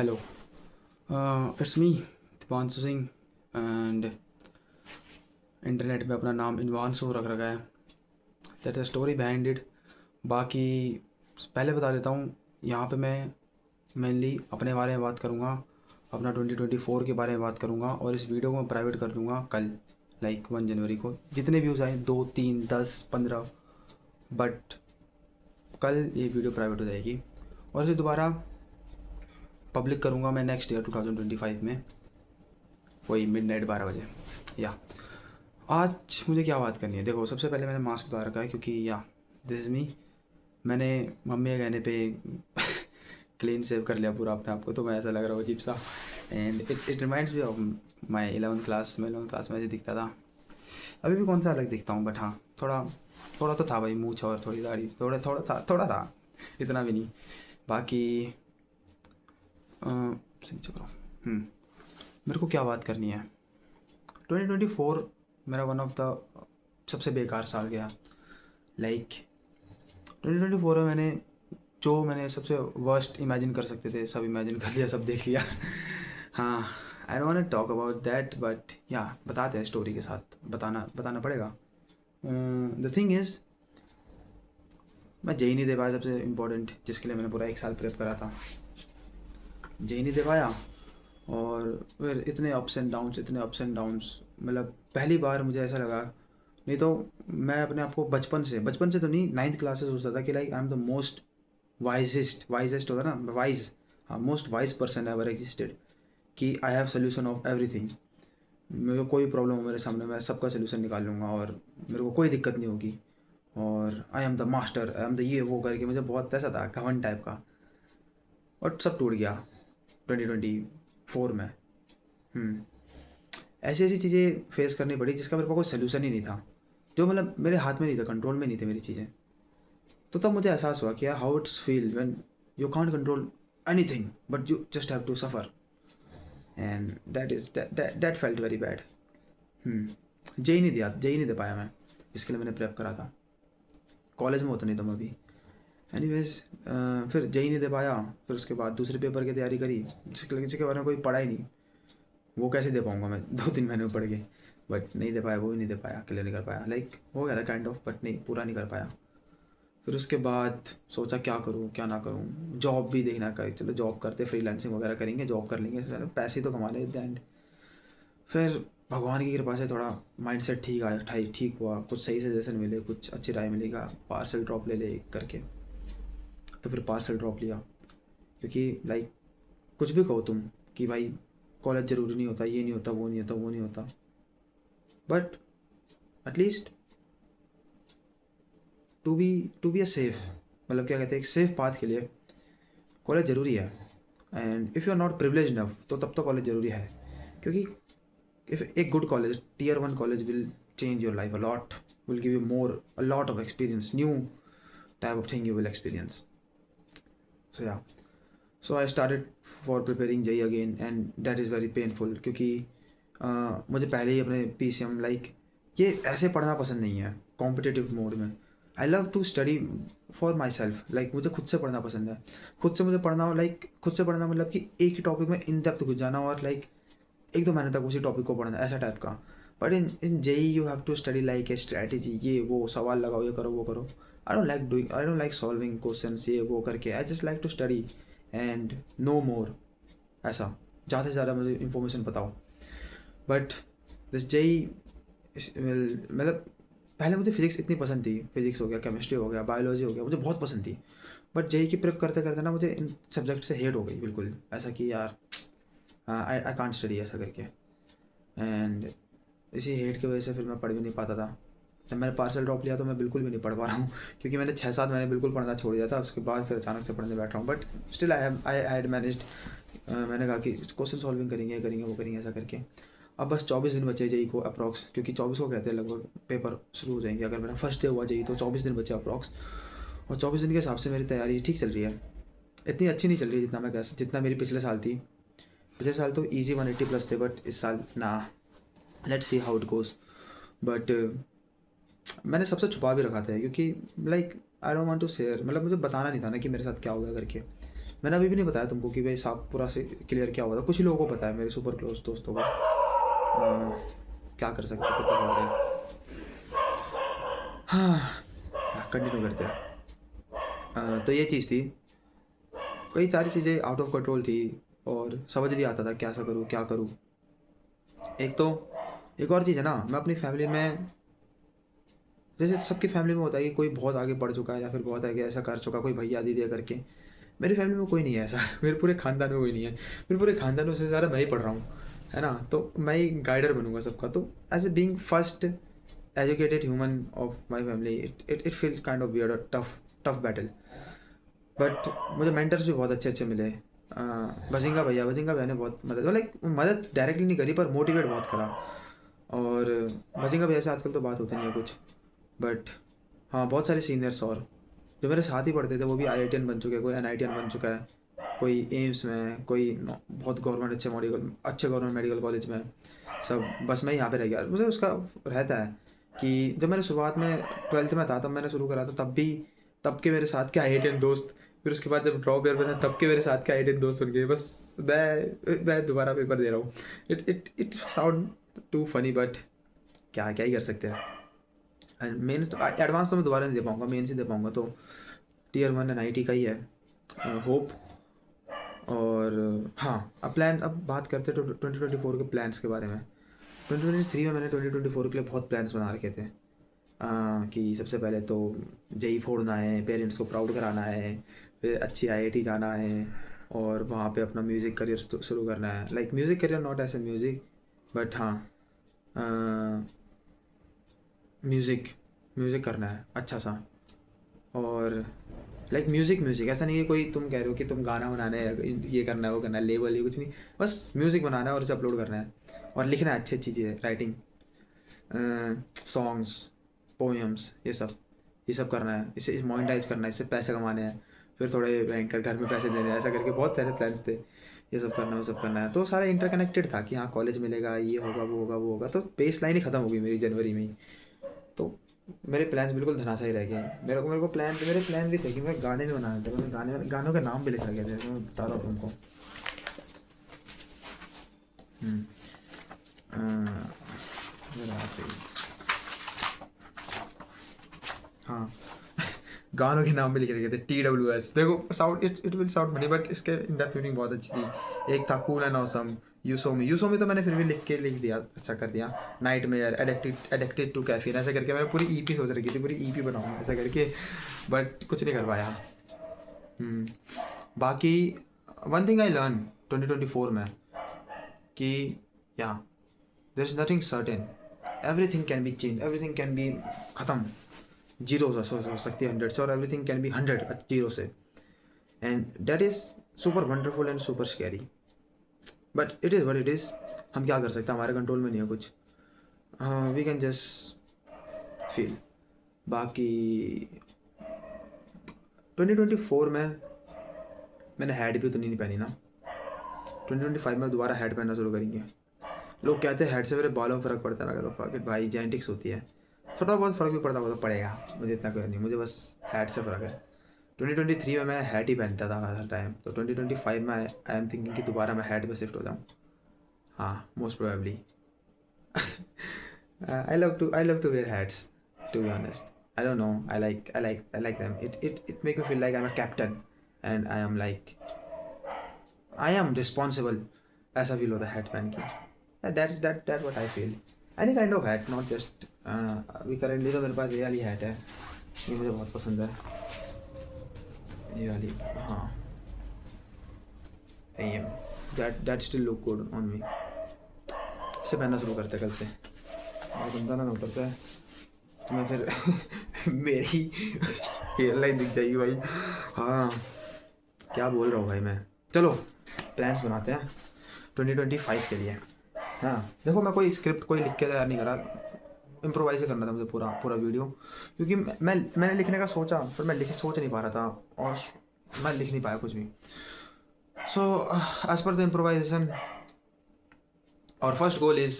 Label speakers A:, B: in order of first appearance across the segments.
A: Hello, it's me, Deepanshu Singh and internet पे अपना नाम इनवांशु रख रखा है। That a story behind it. बाकी पहले बता देता हूँ, यहाँ पे मैं मेनली अपने बारे में बात करूँगा, अपना 2024 के बारे में बात करूँगा और इस वीडियो को मैं प्राइवेट कर दूँगा कल, लाइक 1 जनवरी को। जितने व्यूज़ आए 2, 3, 10, 15, बट कल ये वीडियो प्राइवेट हो जाएगी और इसे दोबारा पब्लिक करूँगा मैं नेक्स्ट ईयर 2025 में, वही मिडनाइट 12 बजे। या आज मुझे क्या बात करनी है, देखो सबसे पहले मैंने मास्क उतार रखा है क्योंकि या दिस इज़ मी। मैंने मम्मी के कहने पे क्लीन सेव कर लिया पूरा अपने आप को, तो मैं ऐसा लग रहा हूँ अजीब सा। And it reminds me of my 11th class. मैं 11th क्लास में ऐसे दिखता था, अभी भी कौन सा अलग दिखता हूँ, बट हाँ थोड़ा थोड़ा तो था भाई, मूंछ और थोड़ी दाढ़ी, थोड़ा था, इतना भी नहीं। बाकी सही चल रहा हूँ। मेरे को क्या बात करनी है, 2024 मेरा वन ऑफ द सबसे बेकार साल गया। लाइक 2024 में मैंने सबसे वर्स्ट इमेजिन कर सकते थे सब इमेजिन कर लिया, सब देख लिया। हाँ, I don't want to talk about that, but yeah बताते हैं स्टोरी के साथ, बताना पड़ेगा। द थिंग इज़, मैं जेई नहीं दे पाया, सबसे इम्पोर्टेंट, जिसके लिए मैंने पूरा 1 साल प्रेप करा था। जेई नहीं दे पाया और फिर इतने अप्स एंड डाउन्स, मतलब पहली बार मुझे ऐसा लगा, नहीं तो मैं अपने आप को बचपन से तो नहीं, 9th क्लास से सोचता था कि like I am the most wisest होता ना, वाइज, हाँ, most wise person ever existed, कि I have solution of everything. मेरे को कोई प्रॉब्लम हो मेरे सामने, मैं सबका सोल्यूशन निकाल लूँगा और मेरे को कोई दिक्कत नहीं होगी, और आई am the master, I am the ये वो करके मुझे बहुत ऐसा था, घमंड टाइप का। और सब टूट गया 2024 में। ऐसी ऐसी चीज़ें फेस करनी पड़ी जिसका मेरे पास कोई सोल्यूशन ही नहीं था, जो मतलब मेरे हाथ में नहीं था, कंट्रोल में नहीं थी मेरी चीज़ें। तो तब मुझे एहसास हुआ कि how it's feel when you can't control anything but you just have to suffer, and that felt very bad. JEE नहीं दे पाया मैं, जिसके लिए मैंने प्रेप करा था। कॉलेज में होता नहीं था मैं अभी। एनीवेज, फिर जेई नहीं दे पाया, फिर उसके बाद दूसरे पेपर की तैयारी करी जिसके बारे में कोई पढ़ा ही नहीं। वो कैसे दे पाऊँगा मैं 2-3 महीने में पढ़ के, बट नहीं दे पाया, वो भी नहीं दे पाया, क्लियर नहीं कर पाया। लाइक हो गया था काइंड ऑफ, बट नहीं, पूरा नहीं कर पाया। फिर उसके बाद सोचा क्या करूँ क्या ना करूँ, जॉब भी देखना का, चलो जॉब करते, फ्रीलांसिंग वगैरह करेंगे, जॉब कर लेंगे, पैसे तो कमा लेते एंड फिर भगवान की कृपा से थोड़ा माइंडसेट ठीक हुआ, कुछ सही सजेशन मिले, कुछ अच्छी राय मिलेगा, पार्सल ड्रॉप ले करके। तो फिर पार्सल ड्रॉप लिया, क्योंकि लाइक कुछ भी कहो तुम कि भाई कॉलेज ज़रूरी नहीं होता, ये नहीं होता, वो नहीं होता, वो नहीं होता, but at least to be a safe, मतलब क्या कहते हैं, एक सेफ पाथ के लिए कॉलेज ज़रूरी है। And if you are not privilege enough, तो तब तो कॉलेज ज़रूरी है, क्योंकि इफ एक good college, tier 1 college will change your life a lot, will give you a lot of experience, new type of thing you will experience. So yeah, so I started for preparing JEE again and that is very painful, क्योंकि मुझे पहले ही अपने PCM, like ये ऐसे पढ़ना पसंद नहीं है कॉम्पिटिटिव मोड में। I love to study for myself, like मुझे खुद से पढ़ना पसंद है। खुद से मुझे पढ़ना हो, लाइक खुद से पढ़ना मतलब कि एक ही टॉपिक में इन डेप्थ घुस जाना और लाइक 1-2 महीने तक उसी टॉपिक को पढ़ना, ऐसा टाइप का। But in JEE you have to study like a strategy, ये वो सवाल लगाओ, ये करो वो करो। I don't like solving questions ये वो करके, I just like to study and no more, ऐसा ज़्यादा से ज़्यादा मुझे इंफॉर्मेशन बताओ। बट दिस जेई, मतलब पहले मुझे फिजिक्स इतनी पसंद थी, फिजिक्स हो गया, केमिस्ट्री हो गया, बायोलॉजी हो गया, मुझे बहुत पसंद थी। बट जेई की प्रेप करते करते ना मुझे इन सब्जेक्ट से हेट हो गई बिल्कुल, ऐसा कि यार आई कांट स्टडी, ऐसा करके। एंड इसी हेट की वजह से फिर मैं पढ़ भी नहीं पाता था। जब मैंने पार्सल ड्रॉप लिया तो मैं बिल्कुल भी नहीं पढ़ पा रहा हूँ, क्योंकि मैंने 6-7 महीने बिल्कुल पढ़ना छोड़ दिया था, उसके बाद फिर अचानक से पढ़ने बैठ रहा हूँ। But still I had managed. मैंने कहा कि क्वेश्चन सॉल्विंग करेंगे, ये करेंगे, वो करेंगे, ऐसा करके। अब बस 24 दिन बचे जेई को अप्रॉक्स, क्योंकि 24 को कहते हैं लगभग पेपर शुरू हो जाएंगे। अगर मेरा फर्स्ट डे हुआ जेई तो 24 दिन बचे अप्रॉक्स, और 24 दिन के हिसाब से मेरी तैयारी ठीक चल रही है। इतनी अच्छी नहीं चल रही जितना मेरी पिछले साल थी। पिछले साल तो ईजी 180 प्लस थे, बट इस साल ना, let's see how it goes. But मैंने सबसे छुपा भी रखा था, क्योंकि like I don't want to share, मतलब मुझे बताना नहीं था ना कि मेरे साथ क्या होगा करके। मैंने अभी भी नहीं बताया तुमको कि भाई साफ पूरा से क्लियर क्या हुआ था। कुछ ही लोगों को पता है, मेरे सुपर क्लोज दोस्तों को। क्या कर सकते हो, पता हो रहा है। हाँ, कंटिन्यू करते हैं। तो ये चीज़ थी, कई सारी चीज़ें आउट ऑफ कंट्रोल थी और समझ नहीं आता था कैसा करूँ क्या करूँ। एक तो एक और चीज़ है ना, मैं अपनी फैमिली में, जैसे सबकी फैमिली में होता है कि कोई बहुत आगे बढ़ चुका है या फिर बहुत आगे ऐसा कर चुका, कोई भैया दीदी करके। मेरी फैमिली में कोई नहीं है ऐसा। मेरे पूरे खानदान में कोई नहीं है। मेरे पूरे खानदान में से ज़्यादा मैं ही पढ़ रहा हूँ, है ना। तो मैं ही गाइडर बनूंगा सबका। तो as a being first educated human of my family, it feel kind of weird, tough tough battle. But मुझे मेंटर्स भी बहुत अच्छे अच्छे मिले। बजिंगा भैया ने बहुत मदद, मतलब मदद डायरेक्टली नहीं करी पर मोटिवेट बहुत करा। और बजिंगा भैया से आजकल तो बात होती नहीं है कुछ, बट हाँ बहुत सारे सीनियर्स और जो मेरे साथ ही पढ़ते थे वो भी IITian बन चुके हैं, कोई NITian बन चुका है, कोई एम्स में, कोई बहुत गवर्नमेंट अच्छे गवर्नमेंट मेडिकल कॉलेज में। सब बस मैं यहाँ पे रह गया। मुझे उसका रहता है कि जब मैंने शुरुआत में 12th में था तब मैंने शुरू करा था, तब के मेरे साथ के IITian दोस्त, फिर उसके बाद जब ड्रॉप ईयर में था तब के मेरे साथ के IITian दोस्त बन गए। बस मैं दोबारा पेपर दे रहा हूँ। It sound to funny, but क्या क्या ही कर सकते हैं। मेन्स तो एडवांस तो मैं दोबारा नहीं दे पाऊँगा, मेन्स ही दे पाऊँगा। तो Tier 1 NIT का ही है होप। और हाँ, अब बात करते हैं 2024 के प्लान्स के बारे में। 2023 में मैंने 2024 के लिए बहुत प्लान्स बना रखे थे। कि सबसे पहले तो जेई फोड़ना है, पेरेंट्स को प्राउड कराना है, फिर अच्छी IIT जाना है और वहाँ पे अपना म्यूज़िक करियर शुरू करना है। Like music career not as a music, but हाँ म्यूज़िक म्यूज़िक करना है अच्छा सा। और लाइक म्यूज़िक ऐसा नहीं है कोई तुम कह रहे हो कि तुम गाना बनाना है, ये करना है वो करना है, लेबल ये कुछ नहीं। बस म्यूज़िक बनाना है और उसे अपलोड करना है और लिखना है अच्छी अच्छी चीज़ें, राइटिंग, सॉन्ग्स, पोएम्स, ये सब करना है। इसे मोनेटाइज करना है, इससे पैसे कमाने हैं, फिर थोड़े बैंकर घर में पैसे देने हैं, ऐसा करके बहुत सारे प्लान्स थे। ये सब करना है वो सब करना है, तो सारा इंटरकनेक्टेड था कि हाँ कॉलेज मिलेगा, ये होगा वो होगा वो होगा। तो बेस लाइन ही ख़त्म हो गई मेरी जनवरी में ही। तो मेरे प्लान्स बिल्कुल धनासा ही रह गए। मेरे प्लान भी थे कि मैं गाने भी बनाने थे। मैंने गानों के नाम भी लिख रखे थे, मैं बता रहा हूँ तुमको। हम्म, जरा please। हाँ, गानों के नाम भी लिख रखे थे TWS। देखो sound it will sound funny, but इसके इन डेप्थ मीनिंग बहुत अच्छी थी। एक था कूल एंड ऑसम, यूसोमी तो मैंने फिर भी लिख दिया, अच्छा कर दिया। नाइटमेयर, एडिक्टेड टू कैफीन, ऐसा करके मैंने पूरी EP सोच रखी थी, पूरी EP बनाऊंगा ऐसा करके, बट कुछ नहीं कर पाया। बाकी वन थिंग आई लर्न 2024 में कि yeah there is nothing certain, everything can be change, everything can be ख़त्म। जीरो से हो सकती है 100 से, और एवरीथिंग कैन बी 100 जीरो से। And that is super wonderful and super scary, but it is what it is. हम क्या कर सकते हैं, हमारे कंट्रोल में नहीं है कुछ। We can just feel. बाकी 2024 में मैंने हैट भी तो नहीं पहनी ना। 2025 में दोबारा हैट पहनना शुरू करेंगे। लोग कहते हैं हैट से मेरे बालों में फ़र्क पड़ता है। मैं कहता हूँ भाई जेनेटिक्स होती है, थोड़ा बहुत फ़र्क भी पड़ता वो तो पड़ेगा, मुझे इतना कोई नहीं, मुझे बस हैट से फ़र्क है। 2023 में मैं हैट ही पहनता था हर टाइम, तो 2025 में आई एम थिंकिंग कि दोबारा मैं हैट पे शिफ्ट हो जाऊँ। हाँ, most probably. I love to wear hats, to be honest. I don't know, I like them. It make me feel like I'm a captain and I am responsible, ऐसा feel होता है hat पहन के। That's what I feel. Any kind of hat, not just अभी currently तो मेरे पास ये वाली हैट है, ये मुझे बहुत पसंद है, ये वाली। हाँ, AM, that still look good on me। इसे पहनना शुरू करते हैं कल से। और बंदा ना उतरता है तो मैं फिर मेरी हेयर लाइन दिख जाएगी भाई। हाँ, क्या बोल रहा हूँ भाई मैं। चलो प्लान्स बनाते हैं 2025 के लिए। हाँ देखो, मैं कोई स्क्रिप्ट कोई लिख के तैयार नहीं करा, इम्प्रोवाइज करना था मुझे पूरा वीडियो। क्योंकि मैंने लिखने का सोचा, पर मैं सोच नहीं पा रहा था और मैं लिख नहीं पाया कुछ भी। So as per the improvisation, our first goal is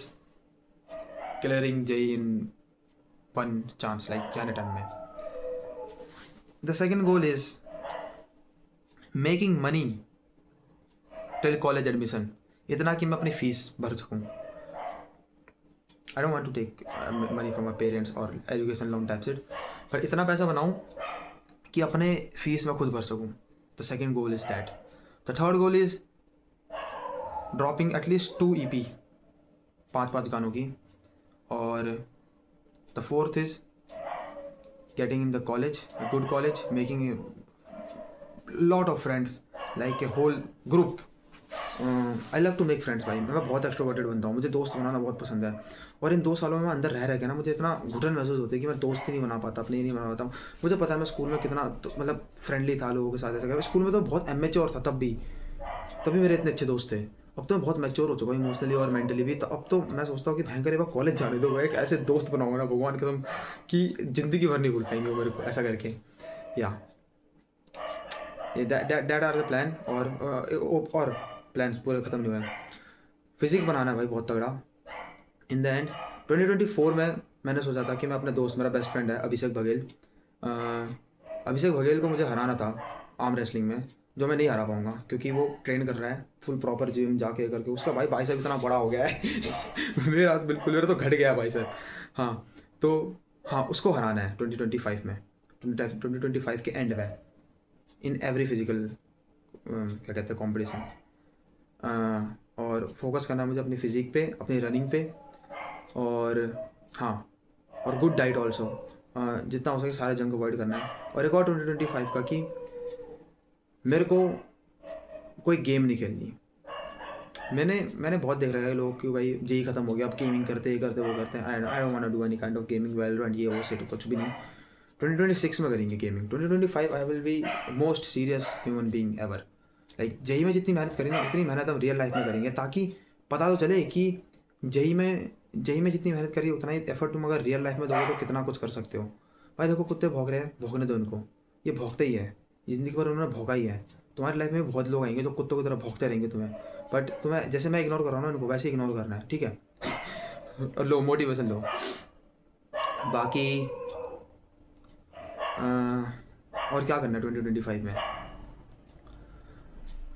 A: clearing JEE in one chance, like Janet and में. The second goal is making money till college admission, इतना कि मैं अपनी फीस भर सकूँ। I don't want to take money from my parents और education loan types it, पर इतना पैसा बनाऊँ कि अपने फीस में खुद भर सकूँ। The second goal is that. The third goal is dropping at least 2 EP, 5 गानों की। और the fourth is getting in the college, a good college, making a lot of friends, like a whole group. I love to make friends भाई, मैं बहुत extroverted बनता हूँ, मुझे दोस्त बनाना बहुत पसंद है। और इन 2 सालों में मैं अंदर रह के ना मुझे इतना घुटन महसूस होती है कि मैं दोस्त ही नहीं बना पाता, अपने ही नहीं बना पाता हूँ। मुझे पता है मैं स्कूल में कितना मतलब फ्रेंडली था लोगों के साथ, ऐसा स्कूल में तो बहुत एमेच्योर था तभी मेरे इतने अच्छे दोस्त थे। अब तो मैं बहुत मैच्योर हो चुका हूँ इमोशनली और मेंटली भी, तो अब तो मैं सोचता हूँ कि भयंकर एक बार कॉलेज जाने दो, मैं एक ऐसे दोस्त बनाऊंगा ना भगवान कसम कि ज़िंदगी भर नहीं भूल पाएंगे मेरे को ऐसा करके। या दैट आर द प्लान। और प्लान्स पूरे ख़त्म नहीं हुए। फिजिक बनाना है भाई बहुत तगड़ा। इन द एंड 2024 में मैंने सोचा था कि मैं अपने दोस्त, मेरा बेस्ट फ्रेंड है अभिषेक बघेल, अभिषेक बघेल को मुझे हराना था आर्म रेसलिंग में, जो मैं नहीं हरा पाऊंगा क्योंकि वो ट्रेन कर रहा है फुल प्रॉपर जिम जाके करके। उसका भाई बाइसेप इतना बड़ा हो गया है मेरा तो घट गया बाइसेप। हाँ तो हाँ, उसको हराना है 2025 में, 2025 के एंड में, इन एवरी फिजिकल क्या कहते हैं कॉम्पिटिशन। और फोकस करना है मुझे अपनी फिजिक पे, अपनी रनिंग पे, और हाँ, और गुड डाइट ऑल्सो। जितना हो सके सारे जंक अवॉइड करना है। और एक और 2025 का कि मेरे को कोई गेम नहीं खेलनी। मैंने बहुत देख रहा है लोग कि भाई जेई खत्म हो गया, अब गेमिंग करते वो करते हैं। I don't want to do any kind of gaming, Valorant ये वो सेट कुछ भी नहीं। 2026 में करेंगे gaming. 2025 I will be most serious human being ever. Like JEE में जितनी मेहनत करें ना उतनी मेहनत हम रियल लाइफ में करेंगे, ताकि पता तो चले कि जेई में जितनी मेहनत करी उतना ही एफर्ट तुम अगर रियल लाइफ में दोगे तो कितना कुछ कर सकते हो। भाई देखो कुत्ते भौंक रहे हैं, भौंकने दो उनको, ये भौंकते ही है, जिंदगी भर उन्होंने भौंका ही है। तुम्हारी लाइफ में बहुत लोग आएंगे जो कुत्तों की तरह भौंकते रहेंगे तुम्हें, बट तुम्हें जैसे मैं इग्नोर कर रहा हूँ ना उनको, वैसे इग्नोर करना है, ठीक है। लो मोटिवेशन लो। बाकी और क्या करना है 2025 में?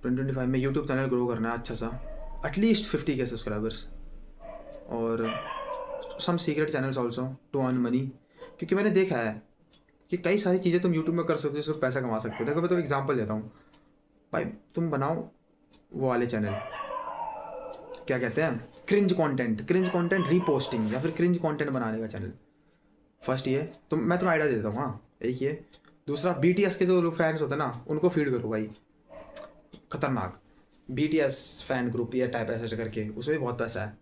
A: 2025 में यूट्यूब चैनल ग्रो करना है अच्छा सा, एटलीस्ट 50K सब्सक्राइबर्स, और some secret channels also to earn money. क्योंकि मैंने देखा है कि कई सारी चीज़ें तुम यूट्यूब में कर सकते हो जिससे पैसा कमा सकते हो। देखो मैं तो एग्जांपल देता हूँ भाई, तुम बनाओ वो वाले चैनल, क्या कहते हैं, क्रिंज कंटेंट रीपोस्टिंग, या फिर क्रिंज कंटेंट बनाने का चैनल। फर्स्ट ये मैं तुम्हें आइडिया देता हूँ। हाँ एक ये, दूसरा BTS के जो फैंस होते हैं ना उनको फीड करो भाई, खतरनाक BTS फैन ग्रुप या टाइप ऐसे करके, उसमें भी बहुत पैसा है।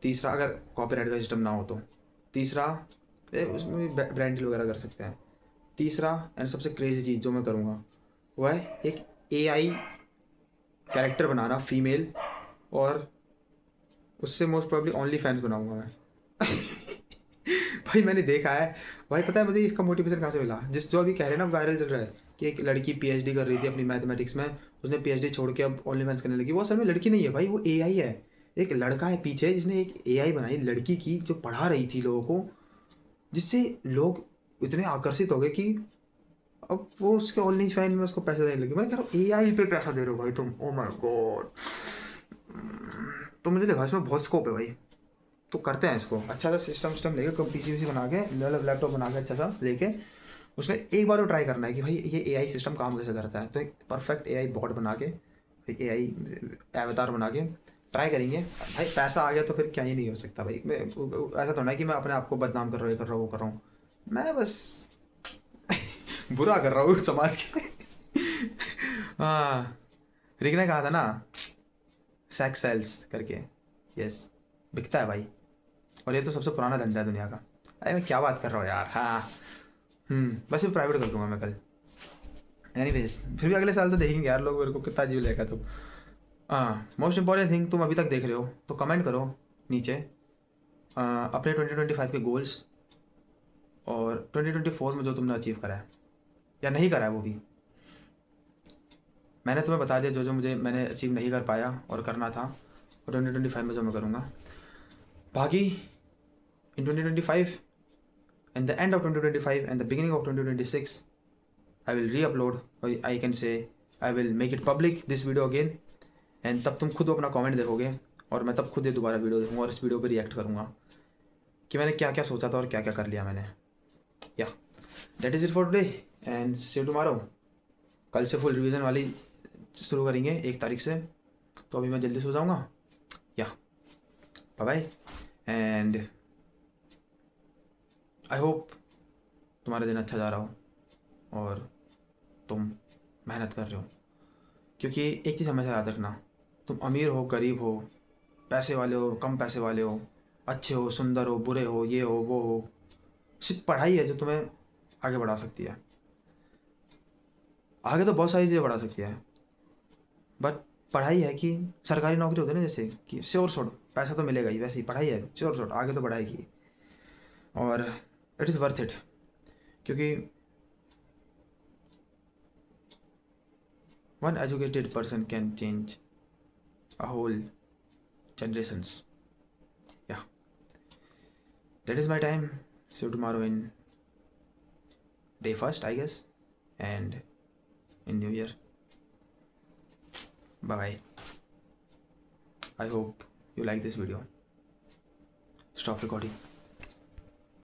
A: तीसरा, अगर कॉपीराइट का सिस्टम ना हो तो, तीसरा उसमें भी ब्रांड डील वगैरह कर सकते हैं। तीसरा एंड सबसे क्रेजी चीज़ जो मैं करूँगा वो है एक AI कैरेक्टर बनाना फीमेल, और उससे मोस्ट प्रोबेबली ओनली फैंस बनाऊंगा मैं। भाई मैंने देखा है भाई, पता है मुझे इसका मोटिवेशन कहाँ से मिला, जो अभी कह रहे हैं ना वायरल चल रहा है कि एक लड़की PhD कर रही थी अपनी मैथमेटिक्स में, उसने PhD छोड़ के अब ओनली फैंस करने लगी। वो असल में लड़की नहीं है भाई, वो AI है। एक लड़का है पीछे जिसने एक AI बनाई लड़की की, जो पढ़ा रही थी लोगों को, जिससे लोग इतने आकर्षित हो गए कि अब वो उसके ऑनलाइन फैन में उसको पैसा देने लगे। मैं कह रहा हूँ AI पे पैसा दे रहे हो भाई तुम, ओ माय गॉड। तो मुझे लगा इसमें बहुत स्कोप है भाई, तो करते हैं इसको अच्छा सा सिस्टम लेके, PC बना के, लैपटॉप बना के अच्छा सा लेके, उसमें एक बार वो ट्राई करना है कि भाई ये AI सिस्टम काम कैसे करता है। तो एक परफेक्ट AI बॉट बना के, एक AI एवतार बना के ट्राई करेंगे। भाई पैसा आ गया तो फिर क्या ही नहीं हो सकता भाई। मैं ऐसा थोड़ा है कि मैं अपने आप को बदनाम कर रहा हूँ, ये कर रहा हूँ, वो कर रहा हूँ, मैं बस बुरा कर रहा हूँ समाज के। हाँ, रिक ने कहा था ना सेक्स सेल्स करके, यस, बिकता है भाई, और ये तो सबसे पुराना धंधा है दुनिया का। अरे मैं क्या बात कर रहा हूँ यार। हाँ बस ये प्राइवेट कर दूंगा मैं कल। एनीवेज फिर भी अगले साल तो देखेंगे यार लोग मेरे को कितना जीव लेगा। तो हाँ, मोस्ट इंपॉर्टेंट थिंग, तुम अभी तक देख रहे हो तो कमेंट करो नीचे अपने 2025 के गोल्स, और 2024 में जो तुमने अचीव करा है या नहीं करा है वो भी। मैंने तुम्हें बता दिया जो जो मैंने अचीव नहीं कर पाया और करना था, और 2025 में जो मैं करूँगा। बाकी in 2025 and the end of 2025 and the beginning of 2026 I will re-upload, or I can say I will make it public this video again, and तब तुम खुद अपना कमेंट देखोगे और मैं तब खुद ये दोबारा वीडियो देखूंगा और इस वीडियो पर रिएक्ट करूँगा कि मैंने क्या क्या सोचा था और क्या क्या कर लिया मैंने। Yeah that is it for today and see you tomorrow. कल से फुल रिवीजन वाली शुरू करेंगे 1 तारीख से, तो अभी मैं जल्दी सो जाऊँगा। Yeah bye bye and I hope तुम्हारा दिन अच्छा जा रहा हो और तुम मेहनत कर रहे हो, क्योंकि एक चीज़ हमेशा याद रखना, तुम अमीर हो गरीब हो, पैसे वाले हो कम पैसे वाले हो, अच्छे हो सुंदर हो बुरे हो, ये हो वो हो, सिर्फ पढ़ाई है जो तुम्हें आगे बढ़ा सकती है। आगे तो बहुत सारी चीज़ें बढ़ा सकती है, बट पढ़ाई है कि सरकारी नौकरी होती है ना, जैसे कि श्योर शॉट पैसा तो मिलेगा ही, वैसे ही पढ़ाई है श्योर शॉट आगे तो बढ़ाएगी और इट इज़ वर्थ इट, क्योंकि one educated person can change a whole generations. Yeah, that is my time. See you tomorrow in day first, I guess, and in New Year. Bye bye. I hope you like this video. Stop recording.